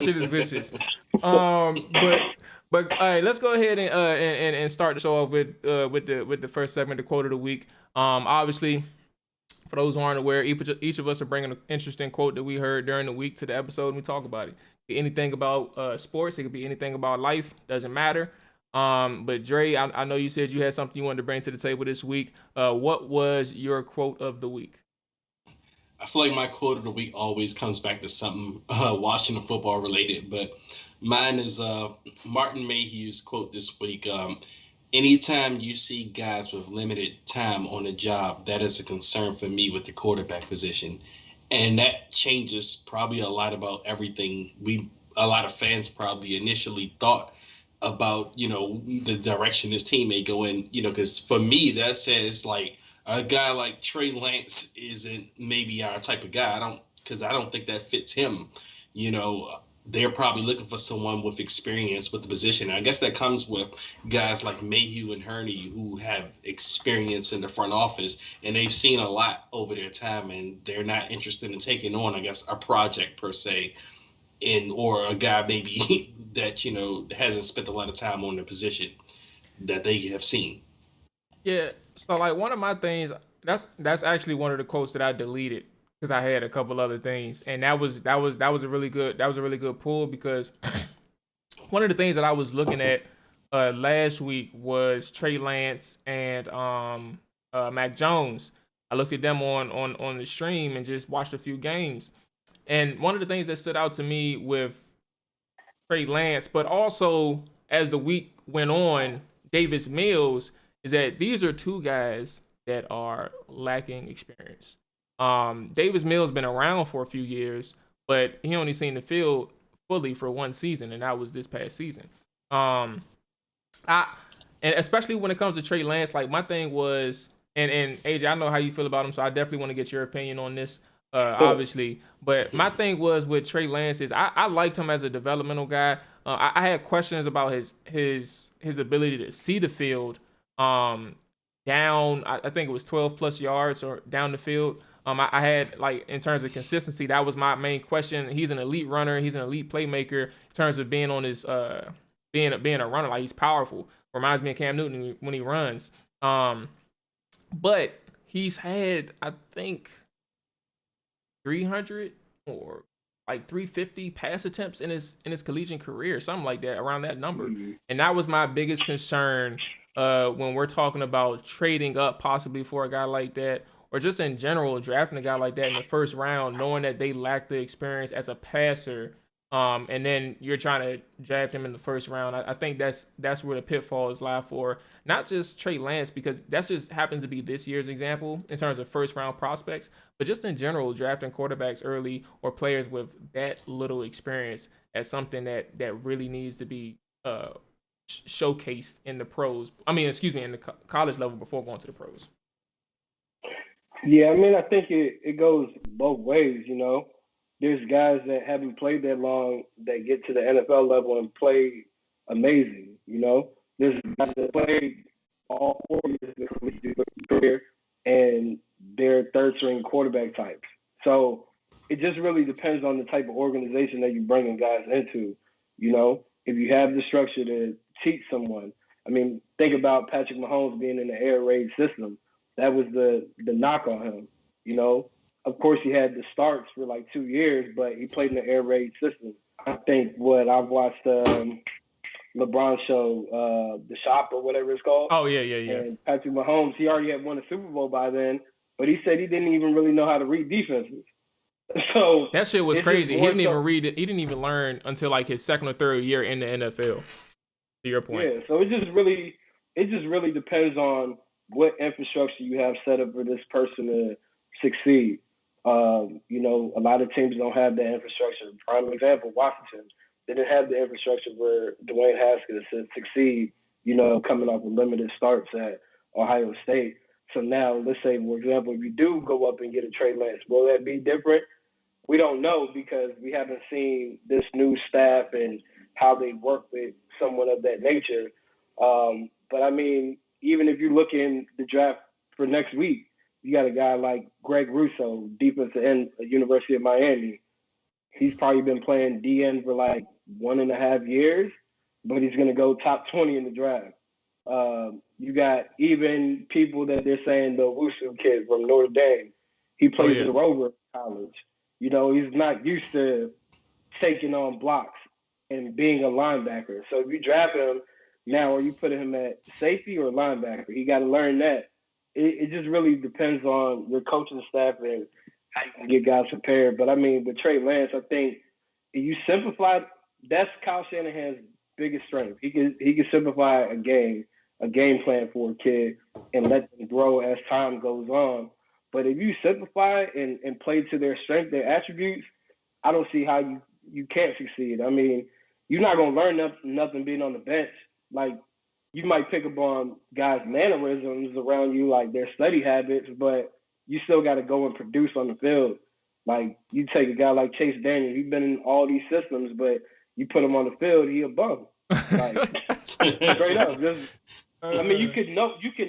shit is vicious. But all right, let's go ahead and start the show off with the first segment, the quote of the week. Obviously, for those who aren't aware, each of us are bringing an interesting quote that we heard during the week to the episode, and we talk about it. It could be anything about sports. It could be anything about life. Doesn't matter. But Dre, I know you said you had something you wanted to bring to the table this week. What was your quote of the week? I feel like my quote of the week always comes back to something Washington football related, but mine is Martin Mayhew's quote this week. Anytime you see guys with limited time on the job, that is a concern for me with the quarterback position. And that changes probably a lot about everything a lot of fans probably initially thought about, the direction this team may go in, because for me, that says like a guy like Trey Lance isn't maybe our type of guy. I don't think that fits him. You know, they're probably looking for someone with experience with the position. I guess that comes with guys like Mayhew and Hurney who have experience in the front office and they've seen a lot over their time and they're not interested in taking on, I guess, a project per se or a guy maybe that, hasn't spent a lot of time on the position that they have seen. Yeah. So like one of my things that's actually one of the quotes that I deleted because I had a couple other things, and that was a really good pull because one of the things that I was looking at last week was Trey Lance and Mac Jones. I looked at them on the stream and just watched a few games. And one of the things that stood out to me with Trey Lance, but also as the week went on, Davis Mills, is that these are two guys that are lacking experience. Davis Mills been around for a few years, but he only seen the field fully for one season, and that was this past season. Um, I and especially when it comes to Trey Lance, like my thing was, and AJ, I know how you feel about him, so I definitely want to get your opinion on this. Obviously, but my thing was with Trey Lance is I liked him as a developmental guy. I had questions about his ability to see the field um, down. I think it was 12 plus yards or down the field. I had like in terms of consistency, that was my main question. He's an elite runner. He's an elite playmaker in terms of being on his being a runner. Like he's powerful. Reminds me of Cam Newton when he runs. But he's had I think 300 or like 350 pass attempts in his collegiate career, something like that, around that number. Mm-hmm. And that was my biggest concern when we're talking about trading up possibly for a guy like that, or just in general drafting a guy like that in the first round, knowing that they lack the experience as a passer. And then you're trying to draft him in the first round. I think that's where the pitfalls lie for not just Trey Lance, because that just happens to be this year's example in terms of first round prospects, but just in general, drafting quarterbacks early or players with that little experience as something that really needs to be showcased in the pros. I mean, excuse me, in the college level before going to the pros. Yeah, I mean, I think it goes both ways, you know. There's guys that haven't played that long that get to the NFL level and play amazing, you know. There's guys that played all 4 years of their collegiate career and they're third string quarterback types. So it just really depends on the type of organization that you're bringing guys into, you know. If you have the structure to teach someone, I mean, think about Patrick Mahomes being in the air raid system. That was the knock on him, you know. Of course, he had the starts for like 2 years, but he played in the air raid system. I think what I've watched LeBron show, The Shop or whatever it's called. Oh yeah. And Patrick Mahomes, he already had won a Super Bowl by then, but he said he didn't even really know how to read defenses. So That shit was it's just crazy. He more didn't even so, read it. He didn't even learn until like his second or third year in the NFL. To your point. yeah. So it just really depends on what infrastructure you have set up for this person to succeed. You know, a lot of teams don't have that infrastructure. Prime example, Washington. They didn't have the infrastructure for Dwayne Haskins to succeed, you know, coming off with limited starts at Ohio State. So now, let's say, for example, if you do go up and get a Trey Lance, will that be different? We don't know because we haven't seen this new staff and how they work with someone of that nature. But I mean, even if you look in the draft for next week, you got a guy like Greg Russo, defensive end at University of Miami. He's probably been playing DN for like 1.5 years, but he's going to go top 20 in the draft. You got even people that they're saying the Wusu kid from Notre Dame. He Oh plays yeah. at Rover College. He's not used to taking on blocks and being a linebacker. So if you draft him now, are you putting him at safety or linebacker? He got to learn that. It just really depends on your coaching staff and how you can get guys prepared. But I mean, with Trey Lance, I think if you simplify, that's Kyle Shanahan's biggest strength. He can simplify a game plan for a kid, and let them grow as time goes on. But if you simplify and play to their strength, their attributes, I don't see how you can't succeed. I mean, you're not gonna learn nothing being on the bench. Like, you might pick up on guys' mannerisms around you, like their study habits, but you still got to go and produce on the field. Like, you take a guy like Chase Daniel, he's been in all these systems, but you put him on the field, he a bum. Like, straight up, just I mean, you can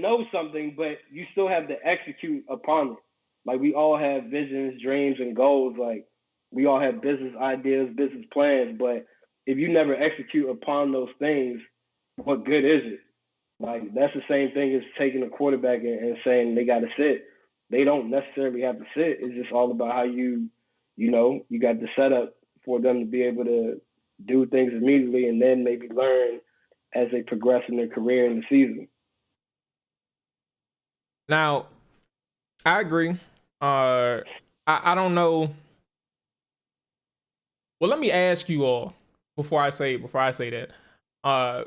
know something, but you still have to execute upon it. Like, we all have visions, dreams, and goals. Like, we all have business ideas, business plans, but if you never execute upon those things, what good is it? Like, that's the same thing as taking a quarterback and saying they got to sit. They don't necessarily have to sit. It's just all about how you got the setup for them to be able to do things immediately and then maybe learn as they progress in their career in the season. Now, I agree. I don't know. Well, let me ask you all before I say that. Uh,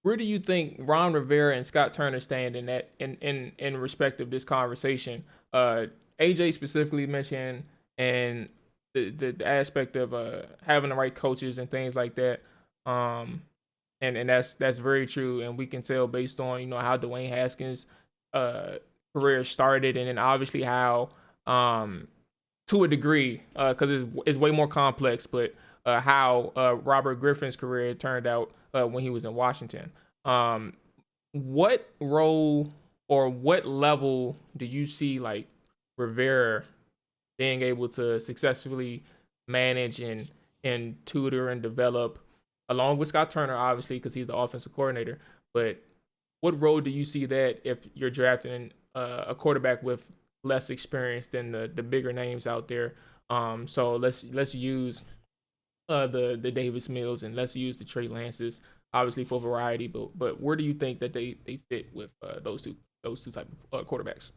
where do you think Ron Rivera and Scott Turner stand in respect of this conversation? AJ specifically mentioned and the aspect of having the right coaches and things like that. And that's very true, and we can tell based on how Dwayne Haskins uh career started, and then obviously how to a degree because it's way more complex, but how Robert Griffin's career turned out when he was in Washington. What role or what level do you see like Rivera being able to successfully manage and tutor and develop along with Scott Turner, obviously, because he's the offensive coordinator. But what role do you see that if you're drafting a quarterback with less experience than the bigger names out there? So let's use the Davis Mills and let's use the Trey Lances, obviously for variety. But where do you think that they fit with those two type of quarterbacks?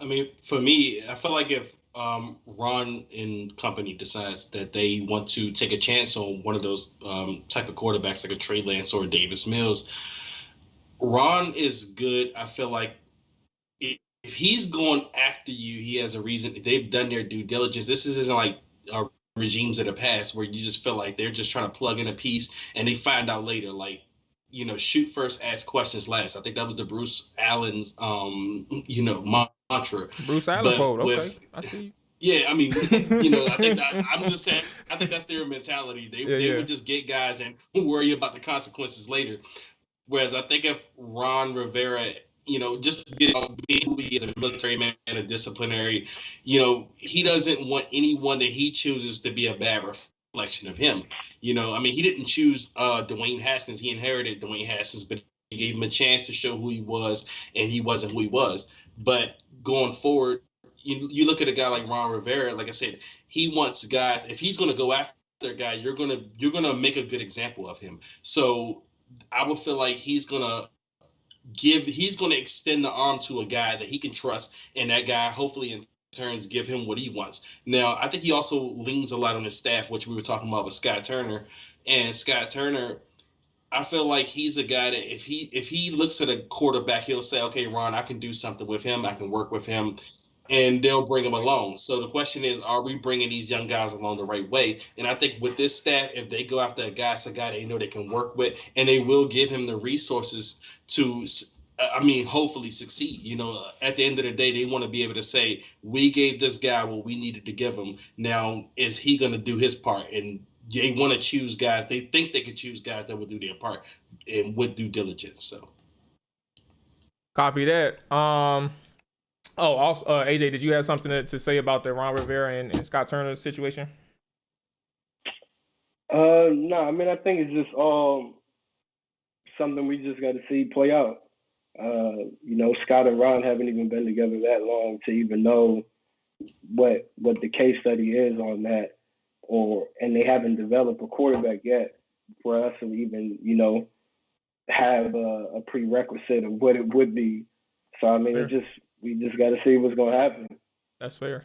I mean, for me, I feel like if Ron and company decides that they want to take a chance on one of those type of quarterbacks like a Trey Lance or a Davis Mills, Ron is good. I feel like if he's going after you, he has a reason. They've done their due diligence. This isn't like regimes of the past where you just feel like they're just trying to plug in a piece and they find out later. Like, shoot first, ask questions last. I think that was the Bruce Allen's, mantra. Bruce Allen But quote. Okay, with I see. yeah, I mean, I think I'm just saying, I think that's their mentality. They would just get guys and worry about the consequences later. Whereas I think if Ron Rivera, just being who he is, a military man, a disciplinary, he doesn't want anyone that he chooses to be a bad reflection of him. I mean, he didn't choose Dwayne Haskins. He inherited Dwayne Haskins, but he gave him a chance to show who he was, and he wasn't who he was. But going forward, you look at a guy like Ron Rivera. Like I said, he wants guys. If he's going to go after a guy, you're gonna make a good example of him. So I would feel like he's gonna extend the arm to a guy that he can trust, and that guy hopefully in turns give him what he wants. Now, I think he also leans a lot on his staff, which we were talking about with Scott Turner. And Scott Turner, I feel like he's a guy that if he looks at a quarterback, he'll say, okay, Ron, I can do something with him. I can work with him, and they'll bring him along. So the question is, are we bringing these young guys along the right way? And I think with this staff, if they go after a guy, it's a guy they know they can work with, and they will give him the resources to, hopefully succeed. At the end of the day, they want to be able to say, we gave this guy what we needed to give him. Now, is he going to do his part? And they want to choose guys. They think they could choose guys that will do their part and with due diligence. So, Copy that. Oh, also, AJ, did you have something to say about the Ron Rivera and Scott Turner situation? No, I mean I think it's just something we just got to see play out. Scott and Ron haven't even been together that long to even know what the case study is on that, and they haven't developed a quarterback yet for us to even have a prerequisite of what it would be. So I mean, Fair. we just got to see what's gonna happen. That's fair.